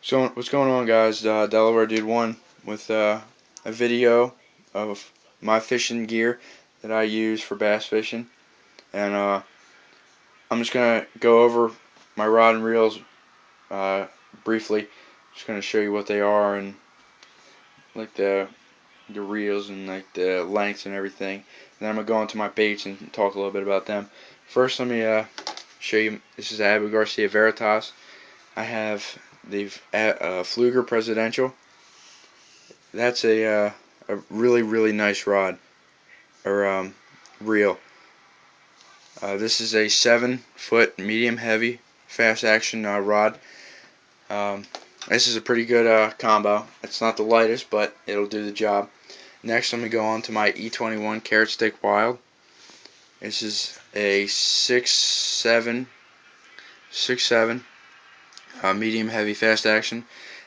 So what's going on, guys? Delaware Dude 1 with a video of my fishing gear that I use for bass fishing, and I'm just gonna go over my rod and reels briefly. Just gonna show you what they are and like the reels and like the lengths and everything. And then I'm gonna go into my baits and talk a little bit about them. First, let me show you. This is a Garcia Veritas. I have the Fluger Presidential. That's a really nice rod or reel. This is a 7-foot medium heavy fast action rod. This is a pretty good combo. It's not the lightest, but it'll do the job. Next, let me go on to my E21 Carrot Stick Wild. This is a 6'7" medium heavy fast action,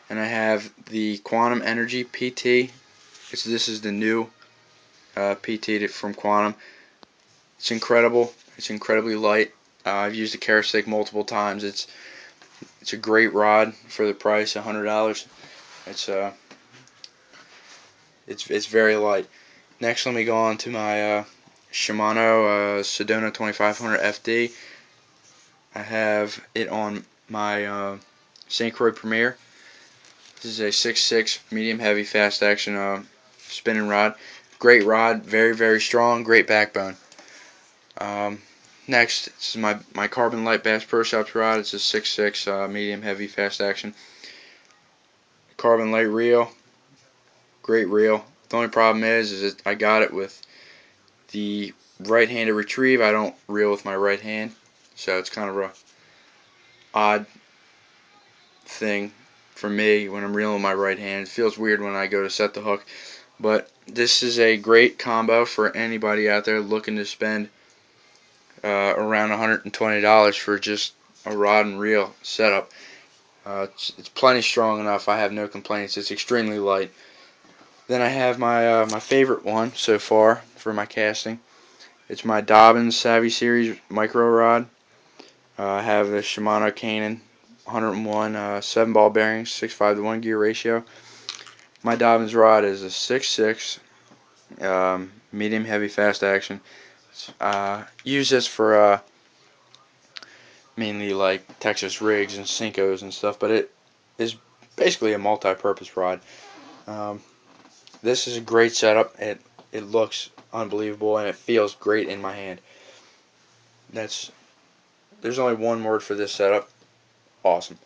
and I have the Quantum Energy PT. This is the new PT from Quantum. It's incredible. It's incredibly light. I've used the Carrot Stick multiple times. It's a great rod for the price, $100. It's very light. Next, let me go on to my Shimano Sedona 2500 FD. I have it on my St. Croix Premier. This is a 6'6" medium heavy fast action spinning rod. Great rod, very strong, great backbone. Next, this is my Carbon Light Bass Pro Shops rod. It's a 6'6" medium heavy fast action. Carbon Light reel, great reel. The only problem is that I got it with the right-handed retrieve. I don't reel with my right hand, so it's kind of a odd thing for me when I'm reeling with my right hand. It feels weird when I go to set the hook, but this is a great combo for anybody out there looking to spend around $120 for just a rod and reel setup. It's plenty strong enough. I have no complaints. It's extremely light. Then I have my favorite one so far for my casting. It's my Dobbins Savvy Series micro rod. I have the Shimano Cannon 101 7-ball bearings, 6.5 to 1 gear ratio. My Dobbins rod is a 6'6" medium heavy fast action. Use this for mainly like Texas rigs and Cincos and stuff, but it is basically a multi-purpose rod. This is a great setup. It looks unbelievable and it feels great in my hand. There's only one word for this setup: awesome.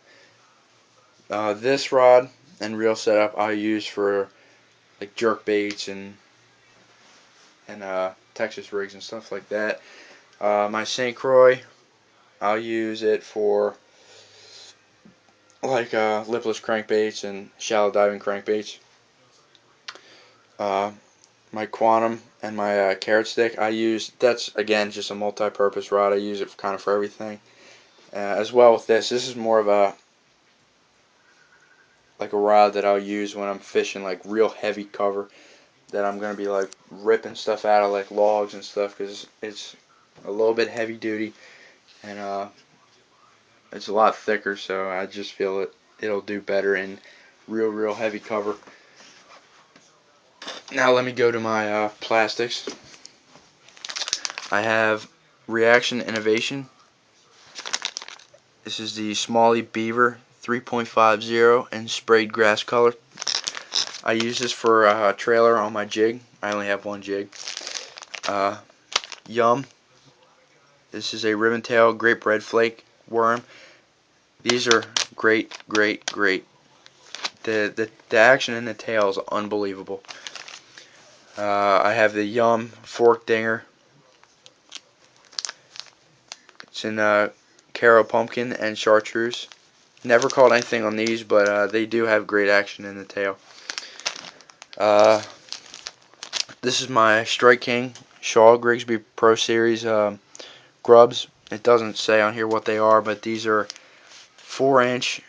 This rod and reel setup I use for like jerk baits and Texas rigs and stuff like that. My St. Croix, I'll use it for like lipless crankbaits and shallow diving crankbaits. My Quantum and my Carrot Stick, that's again just a multi-purpose rod. I use it kind of for everything. As well with this is more of a rod that I'll use when I'm fishing like real heavy cover, that I'm gonna be like ripping stuff out of like logs and stuff, because it's a little bit heavy duty and it's a lot thicker, so I just feel it'll do better in real heavy cover. Now let me go to my plastics. I have Reaction Innovation. This is the Smalley Beaver 3.50 in sprayed grass color. I use this for a trailer on my jig. I only have one jig. Yum. This is a ribbon tail grape red flake worm. These are great. The action in the tail is unbelievable. I have the Yum fork dinger. It's in Caro pumpkin and chartreuse. Never caught anything on these, but they do have great action in the tail. This is my Strike King Shaw Grigsby Pro Series grubs. It doesn't say on here what they are, but these are 4-inch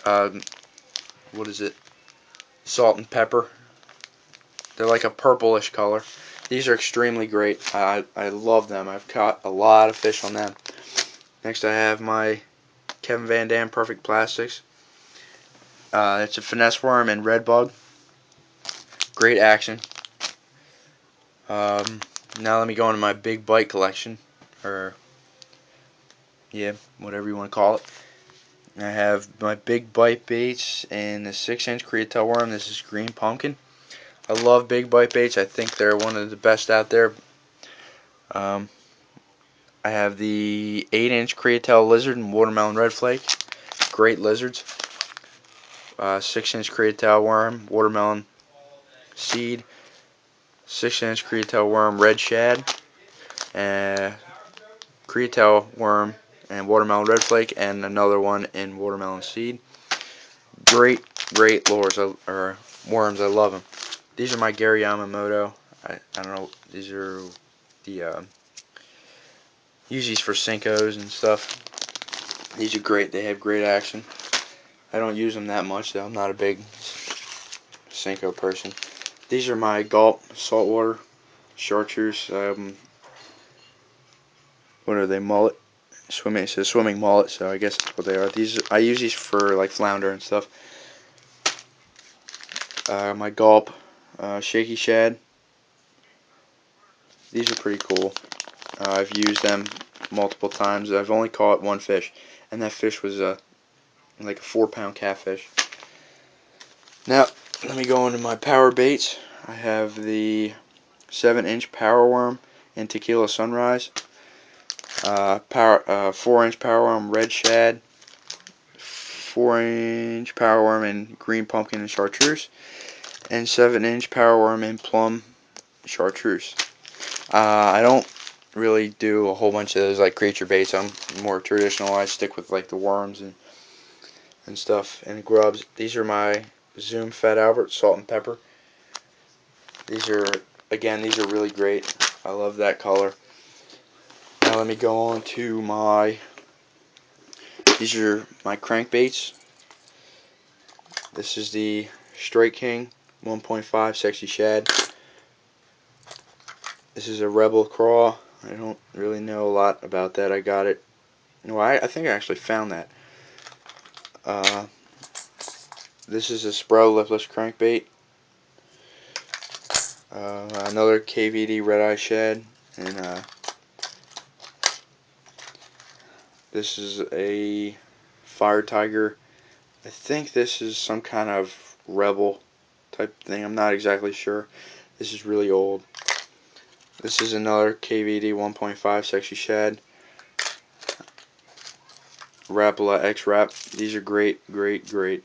what is it? Salt and pepper. They're like a purplish color. These are extremely great. I love them. I've caught a lot of fish on them. Next I have my Kevin Van Dam Perfect Plastics. It's a finesse worm and red bug. Great action. Now let me go into my big bite collection, or yeah, whatever you want to call it. I have my big bite baits and the 6-inch Cordell worm. This is green pumpkin. I love big bite baits. I think they're one of the best out there. I have the 8-inch Cordell lizard and watermelon red flake. Great lizards. 6-inch Cordell worm, watermelon seed. 6-inch Cordell worm, red shad. Cordell worm and watermelon red flake, and another one in watermelon seed. Great lures or worms. I love them. These are my Gary Yamamoto. I don't know. These are the use these for Cincos and stuff. These are great. They have great action. I don't use them that much though. I'm not a big Cinco person. These are my Gulp saltwater chartreuse. What are they? Mullet. Swimming. It says swimming mullet, so I guess that's what they are. These I use these for like flounder and stuff. My Gulp shaky shad. These are pretty cool. I've used them multiple times. I've only caught one fish, and that fish was like a 4-pound catfish. Now let me go into my power baits. I have the 7-inch power worm and tequila sunrise. 4-inch power worm red shad. 4-inch power worm in green pumpkin and chartreuse, and 7-inch power worm in plum chartreuse. I don't really do a whole bunch of those like creature baits. I'm more traditional. I stick with like the worms and stuff and grubs. These are my Zoom Fat Albert salt and pepper. These are really great. I love that color. Now let me go on to these are my crankbaits. This is the Straight King 1.5 Sexy Shad. This is a Rebel Craw. I don't really know a lot about that. I got it. No, I think I actually found that. This is a Spro Lipless crankbait. Another KVD Red Eye Shad. And this is a Fire Tiger. I think this is some kind of Rebel type thing. I'm not exactly sure. This is really old. This is another KVD 1.5 Sexy Shad. Rapala X Wrap. These are great. They're great.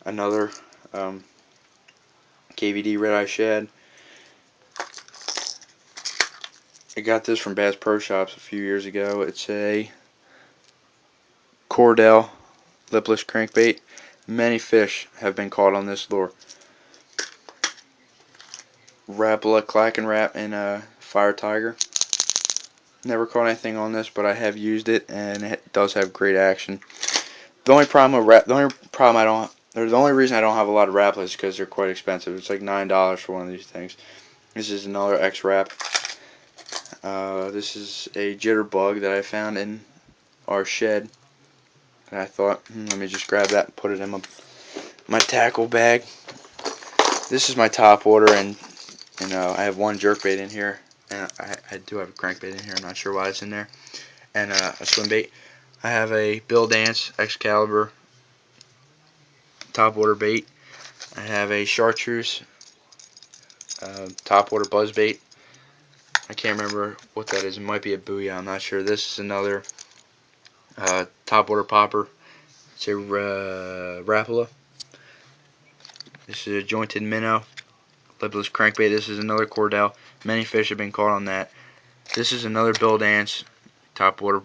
Another KVD Red Eye Shad. I got this from Bass Pro Shops a few years ago. It's a Cordell Lipless crankbait. Many fish have been caught on this lure. Rapala Clack and Wrap and a Fire Tiger. Never caught anything on this, but I have used it, and it does have great action. The only reason I don't have a lot of Rapalas is because they're quite expensive. It's like $9 for one of these things. This is another X Wrap. This is a jitterbug that I found in our shed, and I thought, let me just grab that and put it in my tackle bag. This is my top water, and I have one jerkbait in here, and I do have a crankbait in here. I'm not sure why it's in there, and a swim bait. I have a Bill Dance Excalibur top water bait. I have a chartreuse top water buzz bait. I can't remember what that is. It might be a Booyah. I'm not sure. This is another top water popper. It's a Rapala. This is a jointed minnow. Lipless crankbait. This is another Cordell. Many fish have been caught on that. This is another Bill Dance top water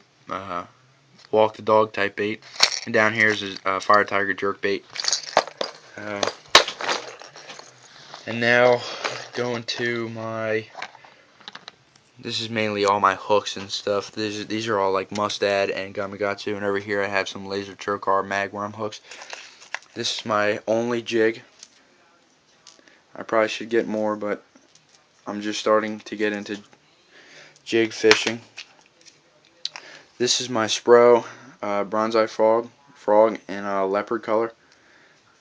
walk the dog type bait. And down here is a Fire Tiger jerk bait. And now going to this is mainly all my hooks and stuff. These are all like Mustad and Gamakatsu, and over here I have some laser chokar magworm hooks. This is my only jig. I probably should get more, but I'm just starting to get into jig fishing. This is my Spro bronze-eye frog in leopard color.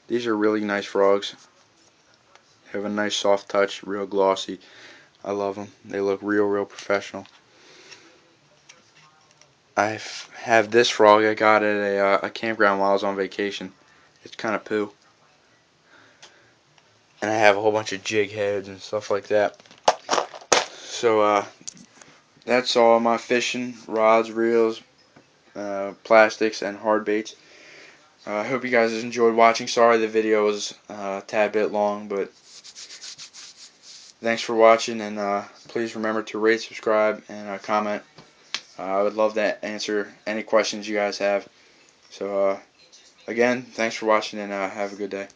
These are really nice frogs. Have a nice soft touch, real glossy. I love them. They look real professional. I have this frog I got at a campground while I was on vacation. It's kind of poo. And I have a whole bunch of jig heads and stuff like that. So that's all my fishing rods, reels, plastics, and hard baits. I hope you guys enjoyed watching. Sorry the video was a tad bit long, but thanks for watching, and please remember to rate, subscribe, and comment. I would love to answer any questions you guys have. So again, thanks for watching, and have a good day.